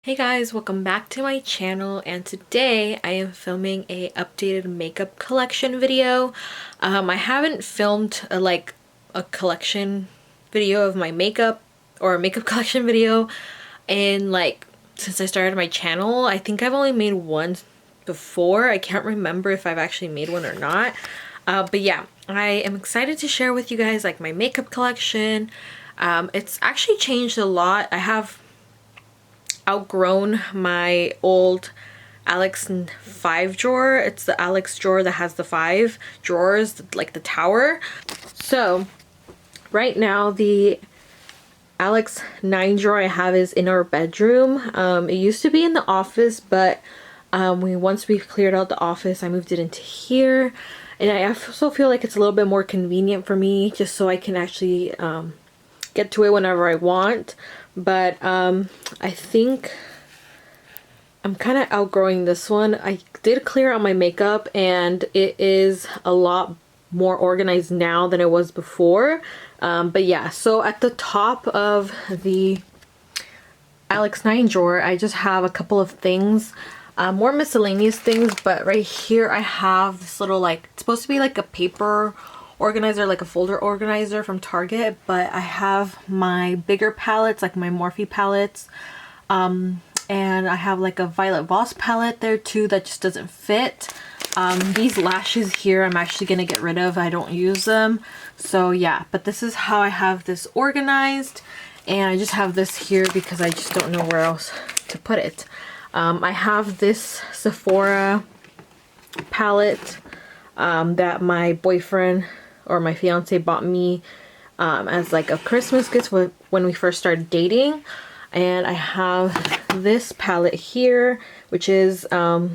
Hey guys, welcome back to my channel, and today I am filming a updated makeup collection video. I haven't filmed a collection video of my makeup or a makeup collection video in since I started my channel. I think I've only made one before. I can't remember if I've actually made one or not. But yeah, I am excited to share with you guys like my makeup collection. It's actually changed a lot. I have outgrown my old Alex 5 drawer. It's the Alex drawer that has the 5 drawers, like the tower. So right now the Alex 9 drawer I have is in our bedroom. It used to be in the office, but once we cleared out the office, I moved it into here. And I also feel like it's a little bit more convenient for me, just so I can actually get to it whenever I want. But I think I'm kind of outgrowing this one. I did clear out my makeup and it is a lot more organized now than it was before. But yeah, so at the top of the Alex 9 drawer, I just have a couple of things, more miscellaneous things. But right here I have this little, like, it's supposed to be like a paper organizer, like a folder organizer from Target, but I have my bigger palettes, like my Morphe palettes, and I have like a Violet Voss palette there too that just doesn't fit. These lashes here I'm actually gonna get rid of. I don't use them. So yeah, but this is how I have this organized, and I just have this here because I just don't know where else to put it. I have this Sephora palette that my boyfriend or my fiance bought me as like a Christmas gift when we first started dating. And I have this palette here, which is a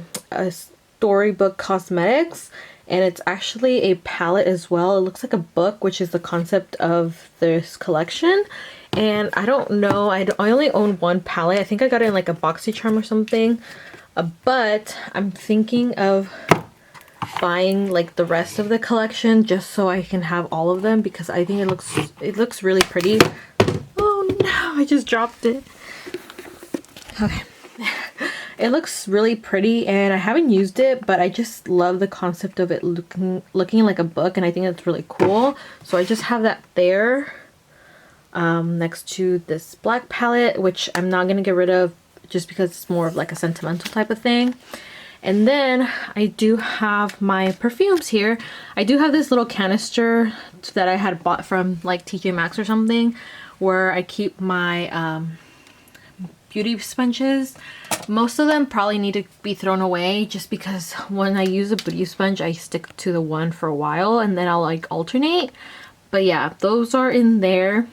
Storybook Cosmetics, and it's actually a palette as well. It looks like a book, which is the concept of this collection. And I don't know, I only own one palette. I think I got it in like a BoxyCharm or something, but I'm thinking of buying like the rest of the collection just so I can have all of them, because I think it looks really pretty. Oh no, I just dropped it. Okay. It looks really pretty and I haven't used it, but I just love the concept of it looking like a book, and I think it's really cool. So I just have that there next to this black palette, which I'm not gonna get rid of just because it's more of like a sentimental type of thing. And then I do have my perfumes here. I do have this little canister that I had bought from like TJ Maxx or something, where I keep my beauty sponges. Most of them probably need to be thrown away, just because when I use a beauty sponge I stick to the one for a while and then I'll like alternate. But yeah, those are in there.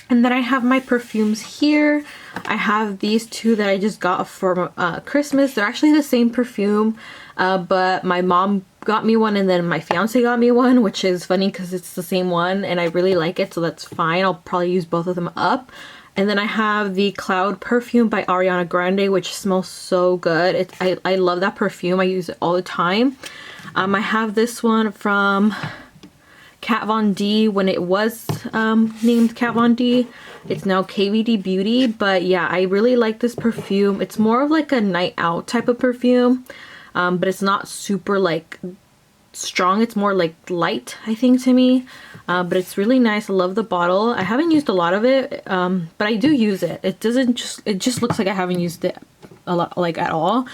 And then I have my perfumes here. I have these two that I just got for Christmas. They're actually the same perfume, but my mom got me one and then my fiance got me one, which is funny because it's the same one and I really like it, so that's fine. I'll probably use both of them up. And then I have the Cloud perfume by Ariana Grande, which smells so good. I love that perfume. I use it all the time. I have this one from Kat Von D when it was named Kat Von D. It's now KVD Beauty, but yeah, I really like this perfume. It's more of like a night out type of perfume, but it's not super like strong. It's more like light, I think, to me, but it's really nice. I love the bottle. I haven't used a lot of it, but I do use it. It just looks like I haven't used it a lot, like at all.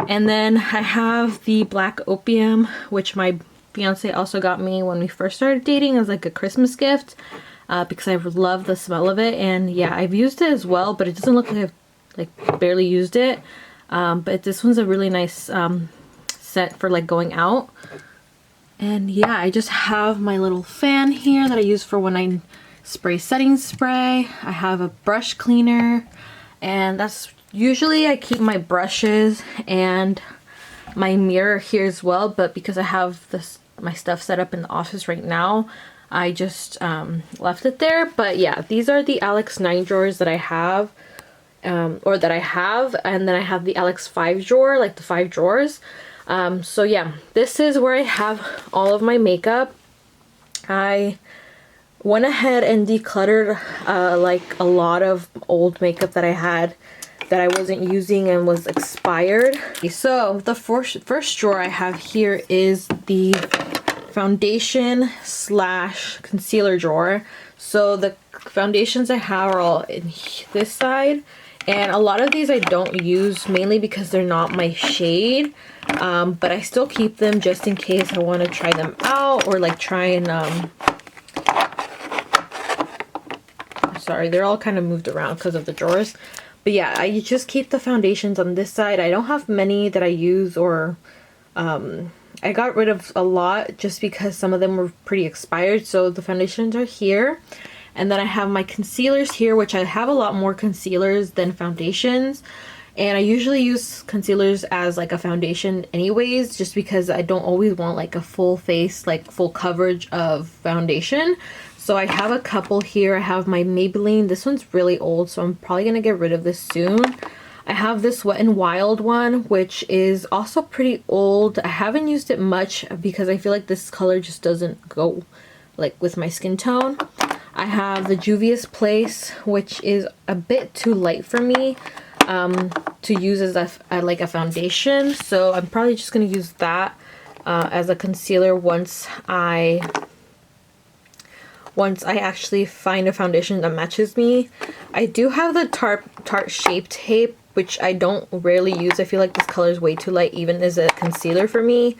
And then I have the Black Opium, which my fiance also got me when we first started dating as like a Christmas gift, because I love the smell of it. And yeah, I've used it as well, but it doesn't look like I've like barely used it. But this one's a really nice scent for like going out. And yeah, I just have my little fan here that I use for when I spray setting spray. I have a brush cleaner, and that's usually I keep my brushes and my mirror here as well, but because I have my stuff set up in the office right now, I just left it there. But yeah, these are the Alex 9 drawers that I have, and then I have the Alex 5 drawer, like the 5 drawers. So yeah, this is where I have all of my makeup. I went ahead and decluttered like a lot of old makeup that I had that I wasn't using and was expired. So the first drawer I have here is the foundation slash concealer drawer. So the foundations I have are all in this side, and a lot of these I don't use, mainly because they're not my shade, but I still keep them just in case I want to try them out, or like try and sorry, they're all kind of moved around because of the drawers. But yeah, I just keep the foundations on this side. I don't have many that I use, or I got rid of a lot just because some of them were pretty expired. So the foundations are here. And then I have my concealers here, which I have a lot more concealers than foundations. And I usually use concealers as like a foundation anyways, just because I don't always want like a full face, like full coverage of foundation. So I have a couple here. I have my Maybelline. This one's really old, so I'm probably going to get rid of this soon. I have this Wet n Wild one, which is also pretty old. I haven't used it much because I feel like this color just doesn't go like with my skin tone. I have the Juvia's Place, which is a bit too light for me to use as like a foundation. So I'm probably just going to use that as a concealer once I actually find a foundation that matches me. I do have the Tarte Shape Tape, which I don't rarely use. I feel like this color is way too light even as a concealer for me.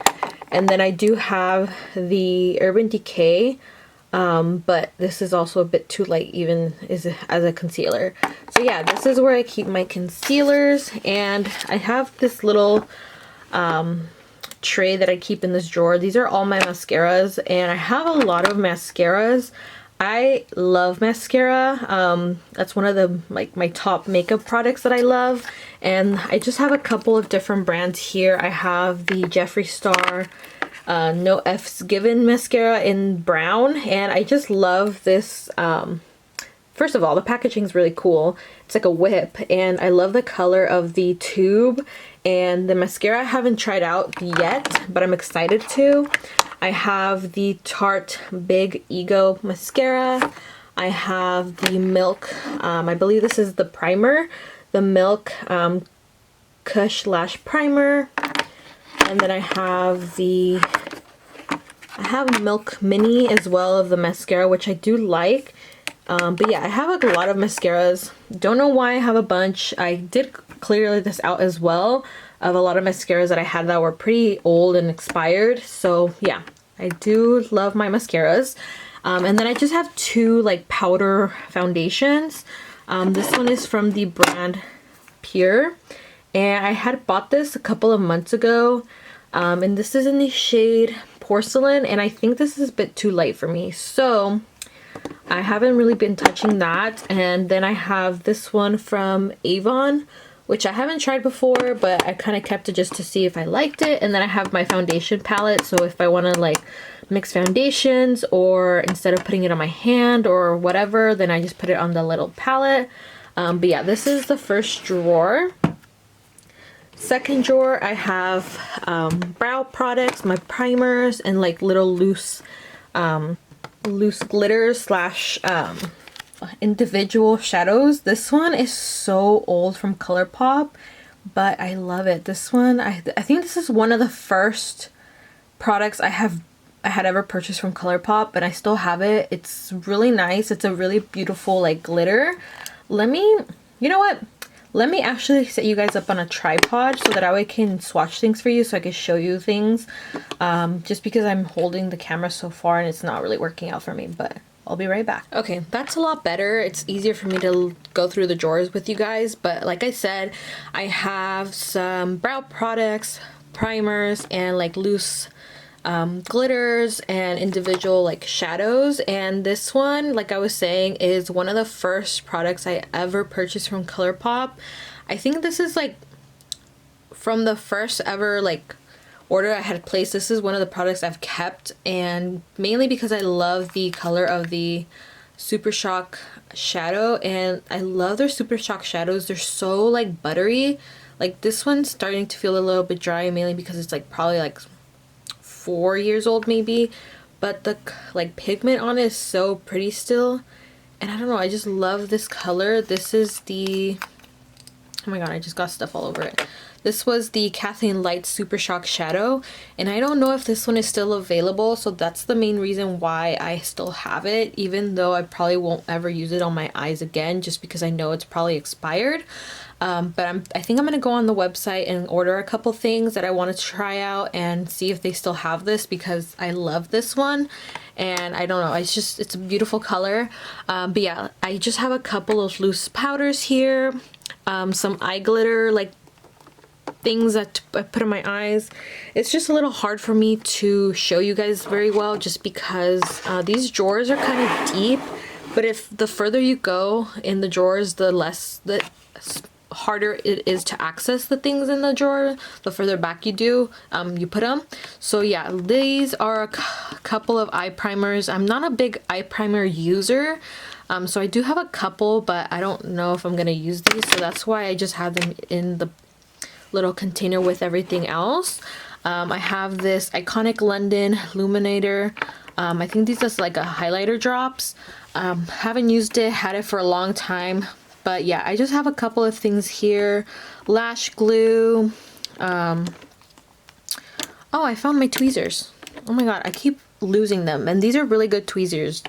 And then I do have the Urban Decay, but this is also a bit too light even as a concealer. So yeah, this is where I keep my concealers, and I have this little tray that I keep in this drawer. These are all my mascaras, and I have a lot of mascaras. I love mascara. That's one of the my top makeup products that I love, and I just have a couple of different brands here. I have the Jeffree Star No F's Given mascara in brown, and I just love this. First of all, the packaging is really cool. It's like a whip, and I love the color of the tube. And the mascara I haven't tried out yet, but I'm excited to. I have the Tarte Big Ego mascara. I have the Milk, I believe this is the primer, the Milk Kush Lash Primer. And then I have Milk Mini as well of the mascara, which I do like. But yeah, I have a lot of mascaras. Don't know why I have a bunch. I did clear this out as well of a lot of mascaras that I had that were pretty old and expired. So yeah, I do love my mascaras. And then I just have two like powder foundations. This one is from the brand Pure, and I had bought this a couple of months ago. And this is in the shade Porcelain, and I think this is a bit too light for me. So I haven't really been touching that. And then I have this one from Avon, which I haven't tried before, but I kind of kept it just to see if I liked it. And then I have my foundation palette, so if I want to like mix foundations, or instead of putting it on my hand or whatever, then I just put it on the little palette. But yeah, this is the first drawer. Second drawer, I have brow products, my primers, and like little loose glitters slash individual shadows. This one is so old from ColourPop, but I love it. This one, I think this is one of the first products I had ever purchased from ColourPop, and I still have it. It's really nice. It's a really beautiful like glitter. You know what? Let me actually set you guys up on a tripod so that I can swatch things for you, so I can show you things. Just because I'm holding the camera so far and it's not really working out for me, but I'll be right back. Okay, that's a lot better. It's easier for me to go through the drawers with you guys, but like I said, I have some brow products, primers, and like loose glitters and individual like shadows. And this one, like I was saying, is one of the first products I ever purchased from ColourPop. I think this is like from the first ever like order I had placed. This is one of the products I've kept, and mainly because I love the color of the Super Shock shadow, and I love their Super Shock shadows. They're so like buttery. Like this one's starting to feel a little bit dry, mainly because it's like probably like 4 years old maybe, but the like pigment on it is so pretty still. And I don't know, I just love this color. This is the Oh my god, I just got stuff all over it. This was the Kathleen Light Super Shock Shadow, and I don't know if this one is still available, so that's the main reason why I still have it, even though I probably won't ever use it on my eyes again, just because I know it's probably expired. But I think I'm gonna go on the website and order a couple things that I want to try out and see if they still have this, because I love this one. And I don't know, it's a beautiful color. But yeah, I just have a couple of loose powders here, some eye glitter, like things that I put in my eyes. It's just a little hard for me to show you guys very well, just because these drawers are kind of deep, but if the further you go in the drawers, the harder it is to access the things in the drawer, the further back you put them. So yeah, these are a couple of eye primers. I'm not a big eye primer user, so I do have a couple, but I don't know if I'm gonna use these, so that's why I just have them in the little container with everything else. I have this Iconic London Illuminator. I think these are like a highlighter drops. Haven't used it, had it for a long time. But yeah, I just have a couple of things here. Lash glue. Oh, I found my tweezers. Oh my god, I keep losing them. And these are really good tweezers.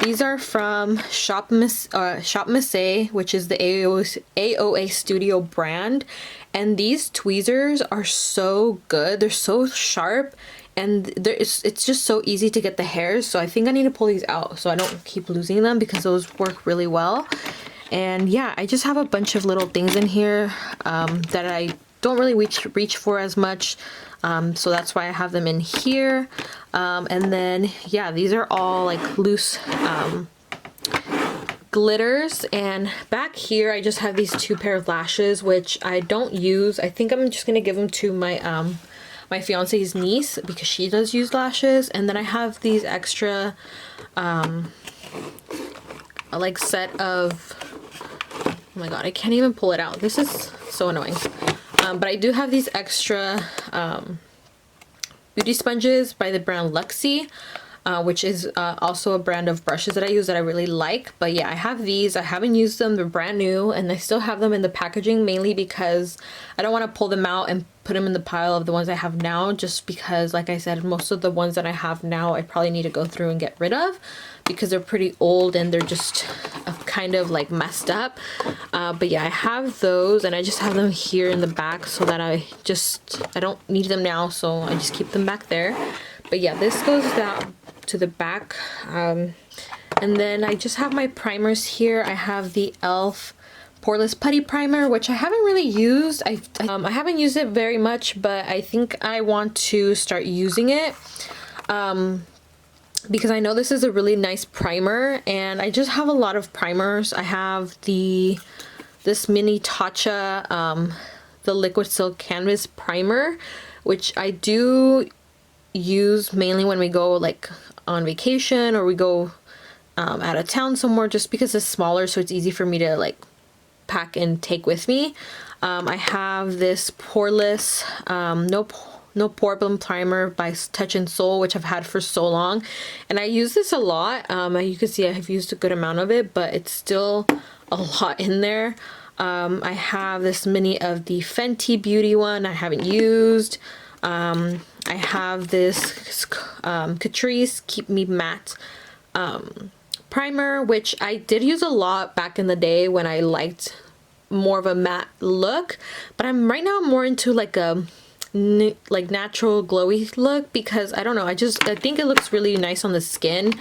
These are from Shop Miss A, which is the AOA Studio brand. And these tweezers are so good. They're so sharp. And it's just so easy to get the hairs. So I think I need to pull these out so I don't keep losing them, because those work really well. And yeah, I just have a bunch of little things in here that I don't really reach for as much, so that's why I have them in here. And then yeah, these are all like loose glitters, and back here I just have these two pair of lashes, which I don't use. I think I'm just gonna give them to my my fiance's niece, because she does use lashes. And then I have these extra like set of, oh my god, I can't even pull it out. This is so annoying. But I do have these extra beauty sponges by the brand Luxie, which is also a brand of brushes that I use that I really like. But yeah, I have these. I haven't used them. They're brand new, and I still have them in the packaging, mainly because I don't want to pull them out and put them in the pile of the ones I have now, just because, like I said, most of the ones that I have now I probably need to go through and get rid of, because they're pretty old and they're just kind of like messed up. But yeah, I have those, and I just have them here in the back so that I don't need them now, so I just keep them back there. But yeah, this goes down to the back. And then I just have my primers here. I have the e.l.f. Poreless Putty Primer, which I haven't really used. I haven't used it very much, but I think I want to start using it. Because I know this is a really nice primer, and I just have a lot of primers. I have this mini Tatcha, the Liquid Silk Canvas Primer, which I do use mainly when we go like on vacation, or we go out of town somewhere, just because it's smaller, so it's easy for me to like pack and take with me. I have this poreless no Problem Primer by Touch and Soul, which I've had for so long, and I use this a lot. You can see I've used a good amount of it, but it's still a lot in there. I have this mini of the Fenty Beauty one I haven't used. I have this Catrice Keep Me Matte primer, which I did use a lot back in the day when I liked more of a matte look, but right now I'm more into like a natural glowy look, because I don't know, I think it looks really nice on the skin.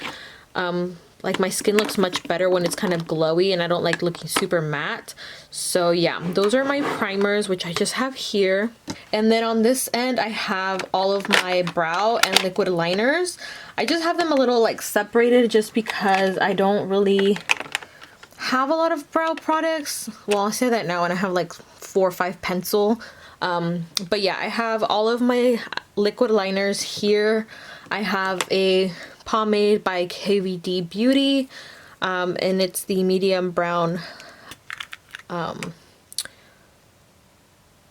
Like my skin looks much better when it's kind of glowy, and I don't like looking super matte. So yeah, those are my primers, which I just have here. And then on this end I have all of my brow and liquid liners. I just have them a little like separated, just because I don't really have a lot of brow products. Well, I'll say that now, and I have like 4 or 5 pencil. But yeah, I have all of my liquid liners here. I have a pomade by KVD Beauty, and it's the medium brown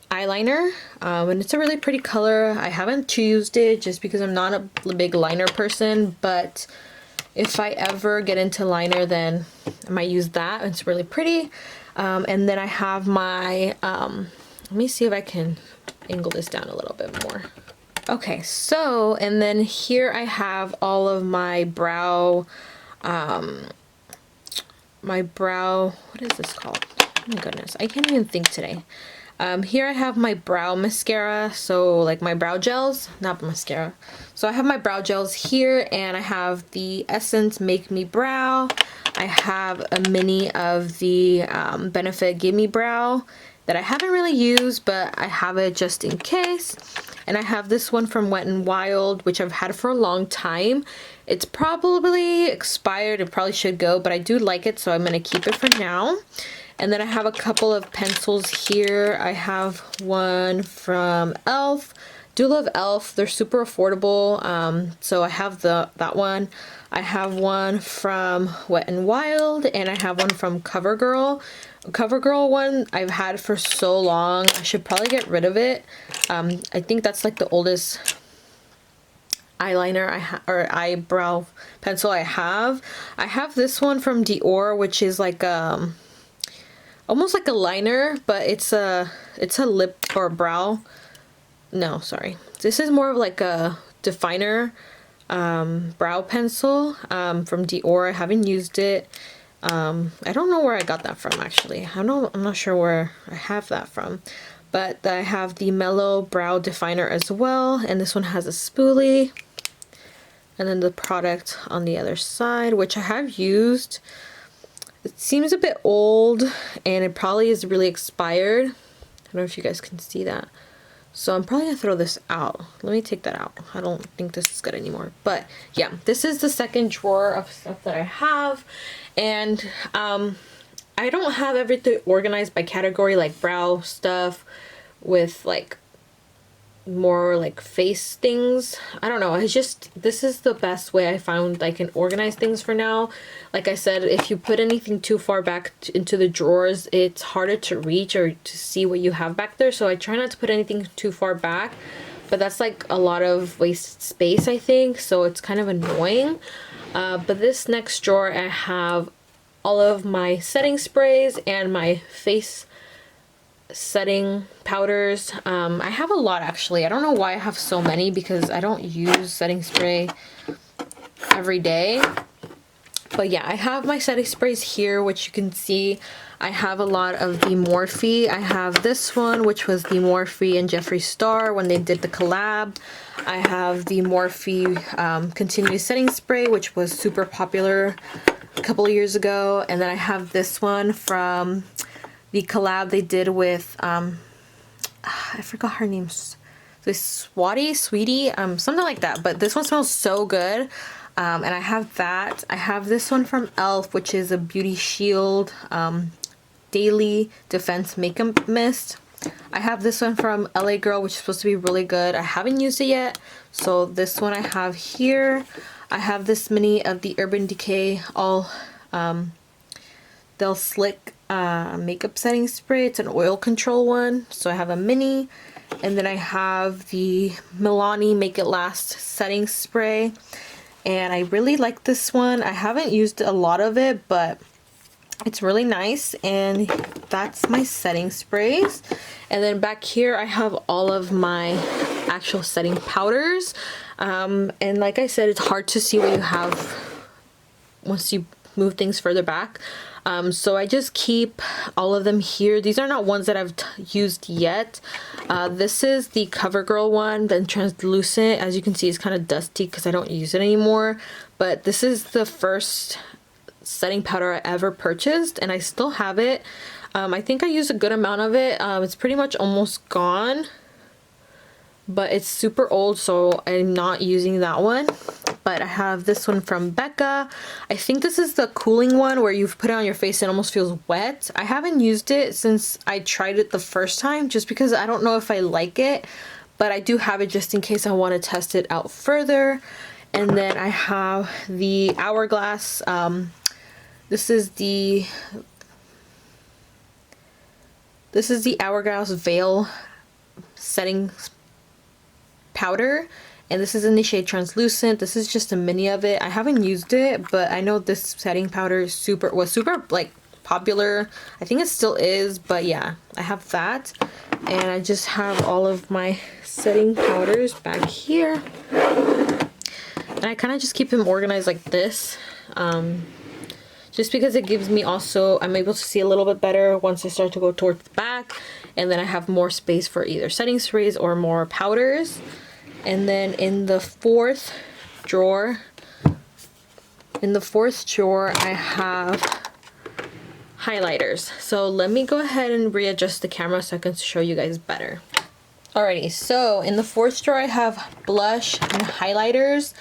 eyeliner, and it's a really pretty color. I haven't used it just because I'm not a big liner person, but if I ever get into liner, then I might use that. It's really pretty. And then I have my, let me see if I can angle this down a little bit more. Okay, so, and then here I have all of my brow, what is this called? Oh my goodness, I can't even think today. Here I have my brow mascara, so like my brow gels, not mascara. So I have my brow gels here, and I have the Essence Make Me Brow. I have a mini of the Benefit Give Me Brow that I haven't really used, but I have it just in case. And I have this one from Wet n Wild, which I've had for a long time. It's probably expired, it probably should go, but I do like it, so I'm gonna keep it for now. And then I have a couple of pencils here. I have one from e.l.f. Do love e.l.f. They're super affordable. So I have that one. I have one from Wet n Wild, and I have one from CoverGirl. CoverGirl one I've had for so long. I should probably get rid of it. I think that's like the oldest eyeliner or eyebrow pencil I have. I have this one from Dior, which is like almost like a liner, but it's a lip or brow. No, sorry. This is more of like a definer brow pencil from Dior. I haven't used it. I don't know where I got that from actually. I'm not sure where I have that from. But I have the Mellow Brow Definer as well, and this one has a spoolie. And then the product on the other side, which I have used. It seems a bit old, and it probably is really expired. I don't know if you guys can see that. So I'm probably gonna throw this out. Let me take that out. I don't think this is good anymore. But yeah, this is the second drawer of stuff that I have. And I don't have everything organized by category, like brow stuff with like more like face things. I don't know, it's just, this is the best way I found I can organize things for now. Like I said, if you put anything too far back into the drawers, it's harder to reach or to see what you have back there. So I try not to put anything too far back, but that's like a lot of waste space, I think, so it's kind of annoying. But this next drawer, I have all of my setting sprays and my face setting powders. I have a lot actually. I don't know why I have so many, because I don't use setting spray every day. But yeah, I have my setting sprays here, which you can see. I have a lot of the Morphe. I have this one, which was the Morphe and Jeffree Star when they did the collab. I have the Morphe Continuous Setting Spray, which was super popular a couple of years ago. And then I have this one from the collab they did with, I forgot her name. Sweetie, something like that. But this one smells so good. And I have that. I have this one from e.l.f., which is a Beauty Shield Daily Defense Makeup Mist. I have this one from LA Girl, which is supposed to be really good. I haven't used it yet, so this one I have here. I have this mini of the Urban Decay All Del Slick makeup setting spray. It's an oil control one, so I have a mini. And then I have the Milani Make It Last setting spray, and I really like this one. I haven't used a lot of it, but it's really nice. And that's my setting sprays. And then back here I have all of my actual setting powders, and like I said, it's hard to see what you have once you move things further back. So I just keep all of them here. These are not ones that I've used yet. This is the CoverGirl one, the translucent. As you can see, it's kind of dusty because I don't use it anymore. But this is the first setting powder I ever purchased, and I still have it. I think I used a good amount of it. It's pretty much almost gone, but it's super old, so I'm not using that one. But I have this one from Becca. I think this is the cooling one where you put it on your face and it almost feels wet. I haven't used it since I tried it the first time, just because I don't know if I like it, but I do have it just in case I want to test it out further. And then I have the Hourglass. This is the Hourglass Veil setting powder, and this is in the shade Translucent. This is just a mini of it. I haven't used it, but I know this setting powder is super like popular. I think it still is, but yeah, I have that. And I just have all of my setting powders back here. And I kind of just keep them organized like this. Just because it gives me also, I'm able to see a little bit better once I start to go towards the back. And then I have more space for either setting sprays or more powders. And then in the fourth drawer, I have highlighters. So let me go ahead and readjust the camera so I can show you guys better. Alrighty, so in the fourth drawer I have blush and highlighters.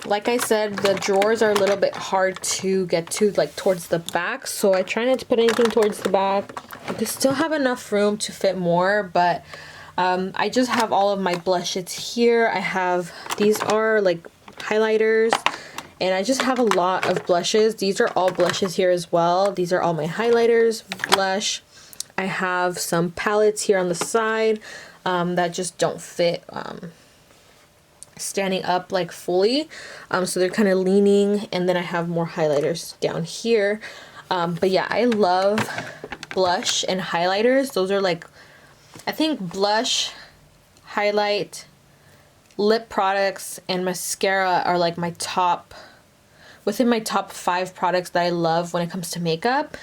Like I said, the drawers are a little bit hard to get to, like towards the back, so I try not to put anything towards the back. I still have enough room to fit more, but I just have all of my blushes here. I have, these are like highlighters, and I just have a lot of blushes. These are all blushes here as well. These are all my highlighters, blush. I have some palettes here on the side that just don't fit standing up like fully, so they're kind of leaning, and then I have more highlighters down here. But yeah, I love blush and highlighters. Those are like, I think blush, highlight, lip products, and mascara are like my top, within my top 5 products that I love when it comes to makeup.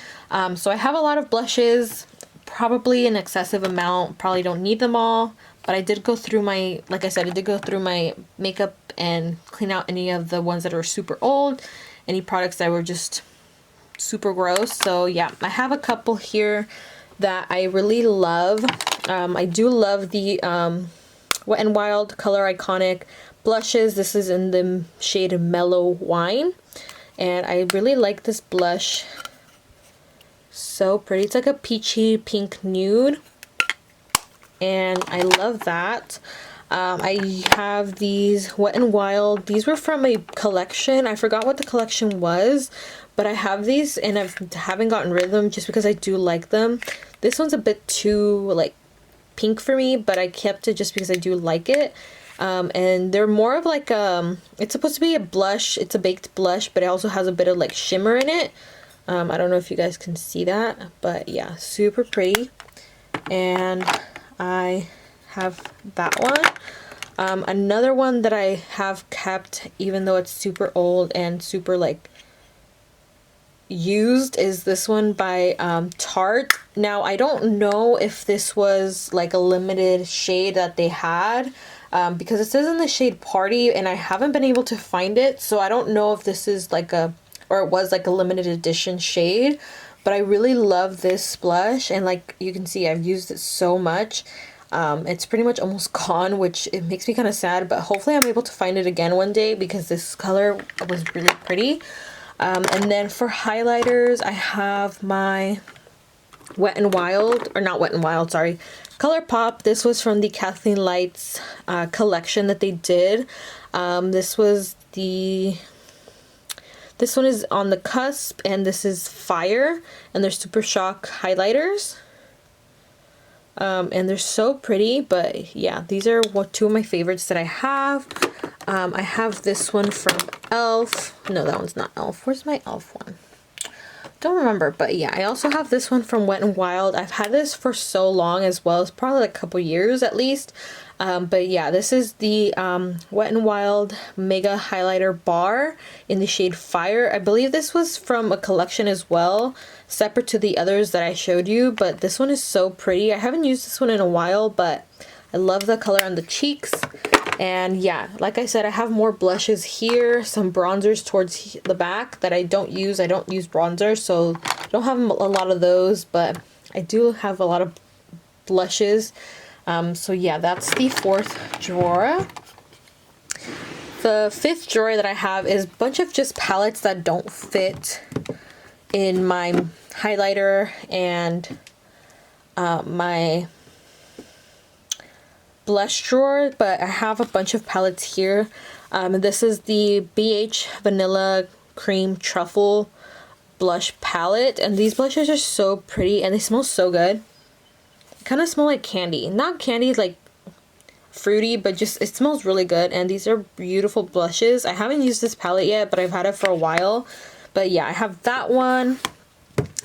So I have a lot of blushes, probably an excessive amount, probably don't need them all, but I did go through my, like I said, I did go through my makeup and clean out any of the ones that are super old, any products that were just super gross. So yeah, I have a couple here that I really love. I do love the Wet n Wild Color Iconic blushes. This is in the shade Mellow Wine, and I really like this blush. So pretty. It's like a peachy pink nude, and I love that. I have these Wet n Wild. These were from a collection. I forgot what the collection was, but I have these and I haven't gotten rid of them just because I do like them. This one's a bit too like pink for me, but I kept it just because I do like it. And they're more of like it's supposed to be a blush. It's a baked blush, but it also has a bit of like shimmer in it. I don't know if you guys can see that, but yeah, super pretty. And I have that one. Another one that I have kept, even though it's super old and super like used, is this one by Tarte. Now I don't know if this was like a limited shade that they had, because it says in the shade Party, and I haven't been able to find it, so I don't know if this is like a, or it was like a limited edition shade. But I really love this blush, and like you can see, I've used it so much. It's pretty much almost gone, which it makes me kind of sad, but hopefully I'm able to find it again one day because this color was really pretty. And then for highlighters, I have my Wet n Wild, or not Wet n Wild, sorry, ColourPop. This was from the Kathleen Lights collection that they did. This one is On the Cusp, and this is Fire, and they're Super Shock highlighters. And they're so pretty, but yeah, these are two of my favorites that I have. I have this one from e.l.f. No, that one's not e.l.f. Where's my e.l.f. one? Don't remember, but yeah, I also have this one from Wet n Wild. I've had this for so long as well. It's probably like a couple years at least. But yeah, this is the Wet n Wild Mega Highlighter Bar in the shade Fire. I believe this was from a collection as well, separate to the others that I showed you, but this one is so pretty. I haven't used this one in a while, but I love the color on the cheeks. And yeah, like I said, I have more blushes here, some bronzers towards the back that I don't use. I don't use bronzer, so I don't have a lot of those, but I do have a lot of blushes. So yeah, that's the fourth drawer. The fifth drawer that I have is a bunch of just palettes that don't fit in my highlighter and my blush drawer, but I have a bunch of palettes here. This is the BH Vanilla Cream Truffle Blush Palette, and these blushes are so pretty and they smell so good. They kind of smell like candy. Not candy, like fruity, but just it smells really good. And these are beautiful blushes. I haven't used this palette yet, but I've had it for a while. But yeah, I have that one.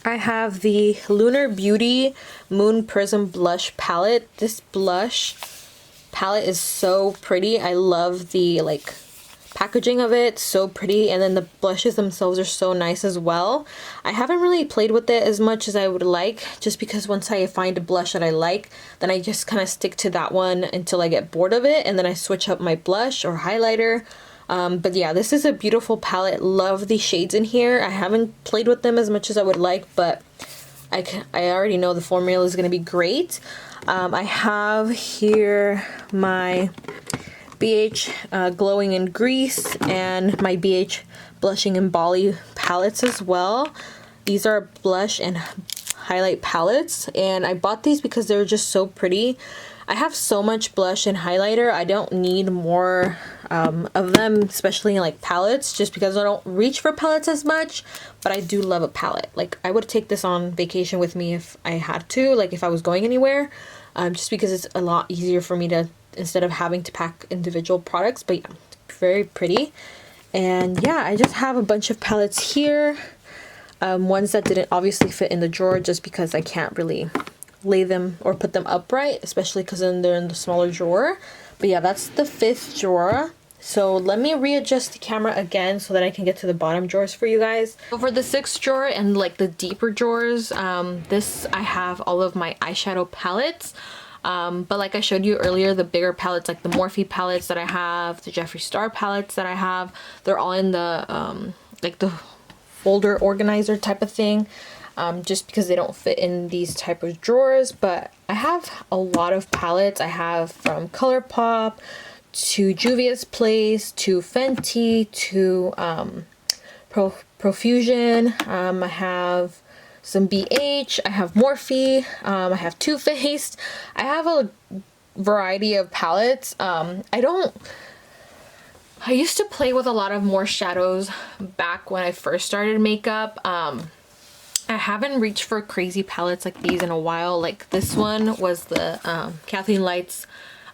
I have the Lunar Beauty Moon Prism Blush Palette. This blush palette is so pretty. I love the like packaging of it, so pretty, and then the blushes themselves are so nice as well. I haven't really played with it as much as I would like, just because once I find a blush that I like, then I just kind of stick to that one until I get bored of it, and then I switch up my blush or highlighter. But yeah, this is a beautiful palette. Love the shades in here. I haven't played with them as much as I would like, but I already know the formula is going to be great. I have here my BH Glowing in Grease and my BH Blushing in Bali palettes as well. These are blush and highlight palettes, and I bought these because they're just so pretty. I have so much blush and highlighter. I don't need more of them, especially in like palettes, just because I don't reach for palettes as much, but I do love a palette. Like I would take this on vacation with me if I had to, like if I was going anywhere, just because it's a lot easier for me to, instead of having to pack individual products. But yeah, very pretty. And yeah, I just have a bunch of palettes here. Ones that didn't obviously fit in the drawer just because I can't really lay them or put them upright, especially because then they're in the smaller drawer. But yeah, that's the 5th drawer. So let me readjust the camera again so that I can get to the bottom drawers for you guys. So for the 6th drawer and like the deeper drawers, this I have all of my eyeshadow palettes. But like I showed you earlier, the bigger palettes, like the Morphe palettes that I have, the Jeffree Star palettes that I have, they're all in the like the folder organizer type of thing. Just because they don't fit in these type of drawers. But I have a lot of palettes. I have from ColourPop to Juvia's Place to Fenty to Profusion. I have some BH. I have Morphe. I have Too Faced. I have a variety of palettes. I used to play with a lot of more shadows back when I first started makeup. I haven't reached for crazy palettes like these in a while. Like this one was the Kathleen Lights,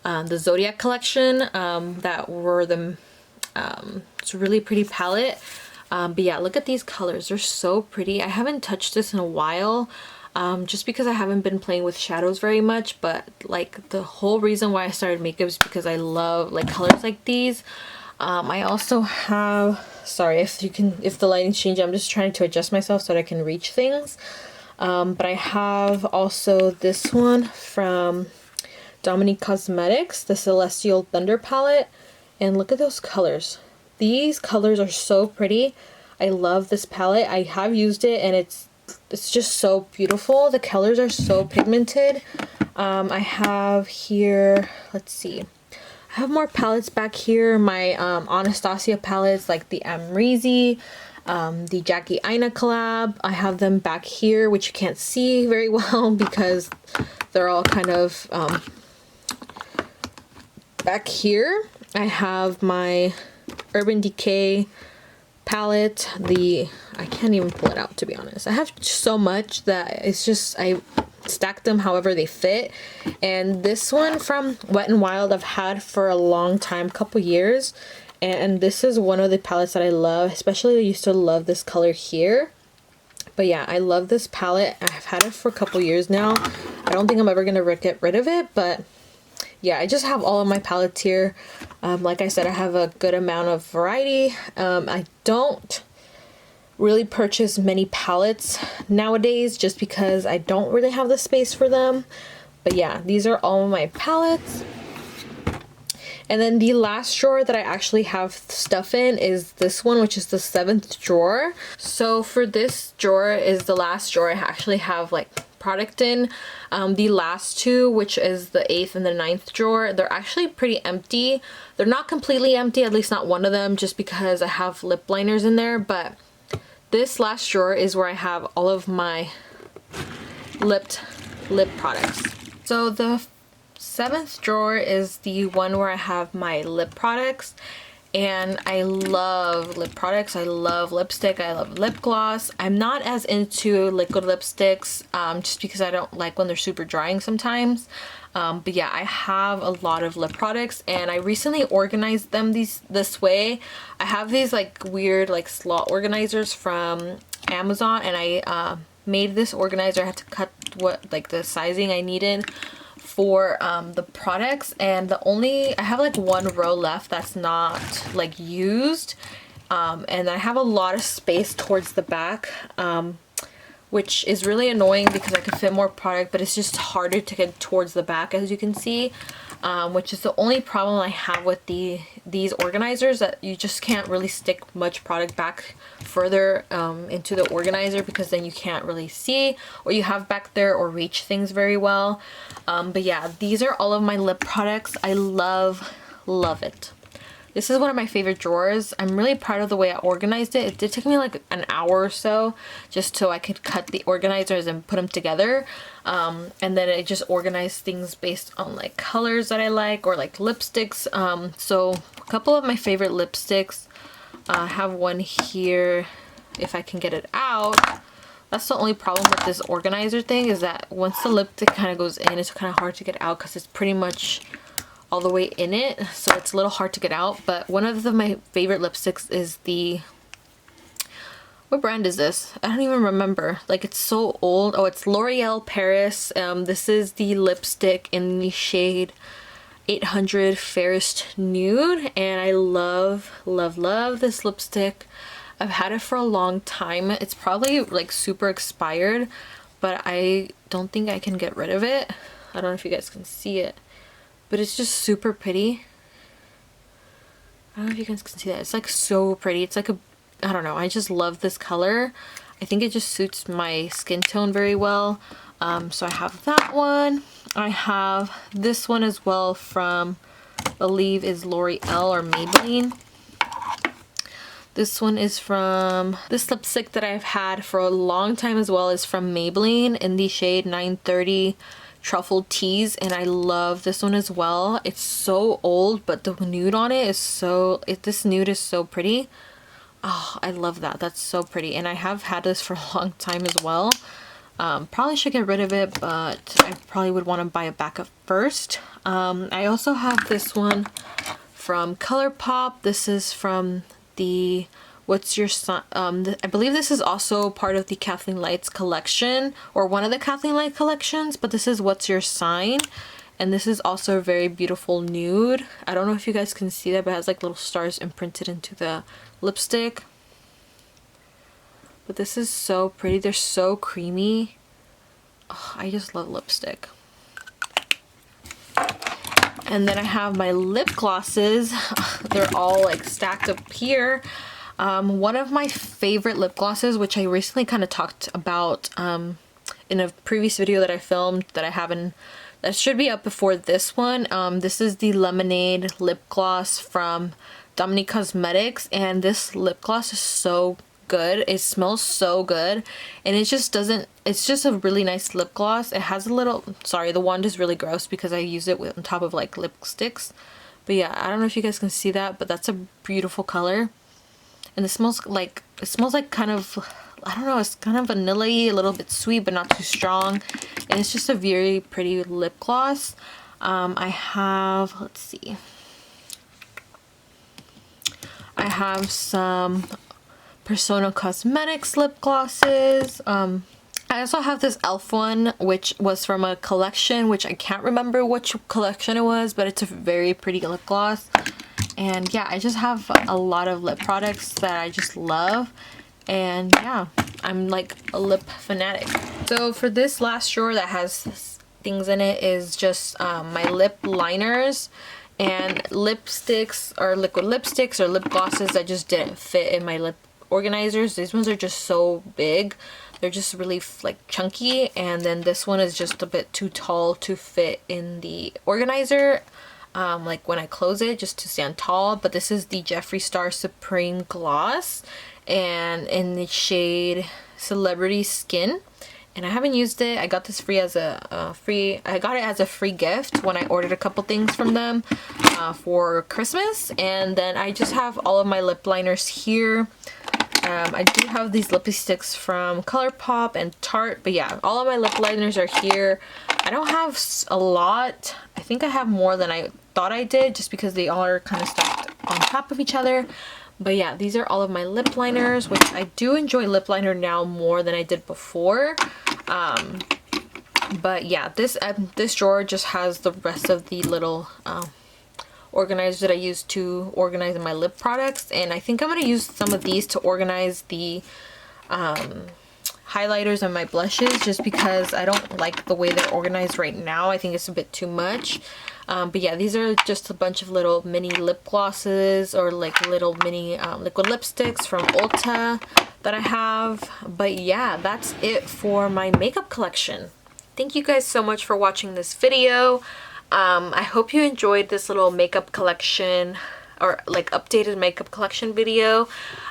the Zodiac collection, that were the, it's a really pretty palette. But yeah, look at these colors. They're so pretty. I haven't touched this in a while, just because I haven't been playing with shadows very much. But like the whole reason why I started makeup is because I love like colors like these. I also have, sorry if the lighting's changing, I'm just trying to adjust myself so that I can reach things. But I have also this one from Dominique Cosmetics, the Celestial Thunder palette, and look at those colors. These colors are so pretty. I love this palette. I have used it and it's just so beautiful. The colors are so pigmented. I have here, let's see, I have more palettes back here. My Anastasia palettes, like the Amrezy, the Jackie Aina collab. I have them back here, which you can't see very well because they're all kind of back here. I have my Urban Decay palette. I can't even pull it out, to be honest. I have so much that it's just, I stack them however they fit. And this one from Wet n Wild I've had for a long time, couple years, and this is one of the palettes that I love. Especially I used to love this color here. But yeah, I love this palette. I've had it for a couple years now. I don't think I'm ever gonna get rid of it, but yeah, I just have all of my palettes here. Like I said, I have a good amount of variety. I don't really purchase many palettes nowadays just because I don't really have the space for them. But yeah, these are all of my palettes. And then the last drawer that I actually have stuff in is this one, which is the 7th drawer. So for this drawer is the last drawer I actually have like product in. The last two, which is the 8th and the 9th drawer, they're actually pretty empty. They're not completely empty, at least not one of them, just because I have lip liners in there. But this last drawer is where I have all of my lip products. So the 7th drawer is the one where I have my lip products, and I love lip products. I love lipstick. I love lip gloss. I'm not as into liquid lipsticks just because I don't like when they're super drying sometimes. But yeah, I have a lot of lip products, and I recently organized them this way. I have these like weird like slot organizers from Amazon, and I made this organizer. I had to cut what like the sizing I needed for the products, and I have like one row left that's not like used, and I have a lot of space towards the back, which is really annoying because I could fit more product, but it's just harder to get towards the back, as you can see, which is the only problem I have with these organizers, that you just can't really stick much product back further into the organizer, because then you can't really see what you have back there or reach things very well. But yeah, these are all of my lip products. I love it. This is one of my favorite drawers. I'm really proud of the way I organized it. It did take me like an hour or so just so I could cut the organizers and put them together. And then I just organized things based on like colors that I like, or like lipsticks. So a couple of my favorite lipsticks. I have one here, if I can get it out. That's the only problem with this organizer thing, is that once the lipstick kind of goes in, it's kind of hard to get out because it's pretty much all the way in it, so it's a little hard to get out. But one of my favorite lipsticks is what brand is this? I don't even remember. Like, it's so old. Oh, it's L'Oreal Paris. This is the lipstick in the shade 800 Fairest Nude, and I love this lipstick. I've had it for a long time. It's probably like super expired, but I don't think I can get rid of it. I don't know if you guys can see it, but it's just super pretty. I don't know if you guys can see that. It's like so pretty. It's like I don't know. I just love this color. I think it just suits my skin tone very well. So I have that one. I have this one as well from, I believe is L'Oreal or Maybelline. This one is from, this lipstick that I've had for a long time as well is from Maybelline in the shade 930 Truffle Tease, and I love this one as well. It's so old, but the nude on it is this nude is so pretty. Oh, I love that. That's so pretty, and I have had this for a long time as well. Probably should get rid of it, but I probably would want to buy it back up first. I also have this one from ColourPop. This is from the What's Your Sign? I believe this is also part of the Kathleen Lights collection, or one of the Kathleen Light collections, but this is What's Your Sign, and this is also a very beautiful nude. I don't know if you guys can see that, but it has like little stars imprinted into the lipstick. But this is so pretty. They're so creamy. Oh, I just love lipstick. And then I have my lip glosses. They're all like stacked up here. One of my favorite lip glosses, which I recently kind of talked about in a previous video that I filmed that should be up before this one. This is the Lemonade lip gloss from Dominique Cosmetics, and this lip gloss is so good. It smells so good, and it's just a really nice lip gloss. It has a little, sorry, the wand is really gross because I use it on top of like lipsticks, but yeah, I don't know if you guys can see that, but that's a beautiful color. And it smells like kind of, I don't know, it's kind of vanilla-y, a little bit sweet but not too strong, and it's just a very pretty lip gloss. I have, let's see, I have some Persona Cosmetics lip glosses. I also have this e.l.f. one, which was from a collection, which I can't remember which collection it was, but it's a very pretty lip gloss. And yeah, I just have a lot of lip products that I just love, and yeah, I'm like a lip fanatic. So for this last drawer that has things in it is just my lip liners and lipsticks, or liquid lipsticks or lip glosses that just didn't fit in my lip organizers. These ones are just so big. They're just really like chunky, and then this one is just a bit too tall to fit in the organizer. Like when I close it, just to stand tall. But this is the Jeffree Star Supreme Gloss, and in the shade Celebrity Skin, and I haven't used it. I got this free as a I got it as a free gift when I ordered a couple things from them for Christmas. And then I just have all of my lip liners here. I do have these lippy sticks from ColourPop and Tarte, but yeah, all of my lip liners are here. I don't have a lot. I think I have more than I thought I did, just because they all are kind of stacked on top of each other. But yeah, these are all of my lip liners, which I do enjoy lip liner now more than I did before. But yeah, this drawer just has the rest of the little organizers that I use to organize my lip products, and I think I'm going to use some of these to organize the highlighters and my blushes, just because I don't like the way they're organized right now. I think it's a bit too much. But yeah, these are just a bunch of little mini lip glosses, or like little mini liquid lipsticks from Ulta that I have. But yeah, that's it for my makeup collection. Thank you guys so much for watching this video. I hope you enjoyed this little makeup collection, or like updated makeup collection video.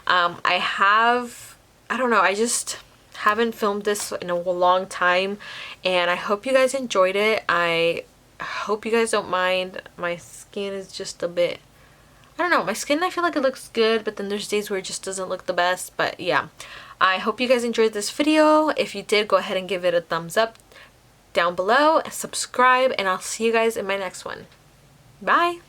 I don't know, I just haven't filmed this in a long time, and I hope you guys enjoyed it. I hope you guys don't mind. My skin is just a bit, I don't know, my skin, I feel like it looks good, but then there's days where it just doesn't look the best. But yeah, I hope you guys enjoyed this video. If you did, go ahead and give it a thumbs up down below, subscribe, and I'll see you guys in my next one. Bye!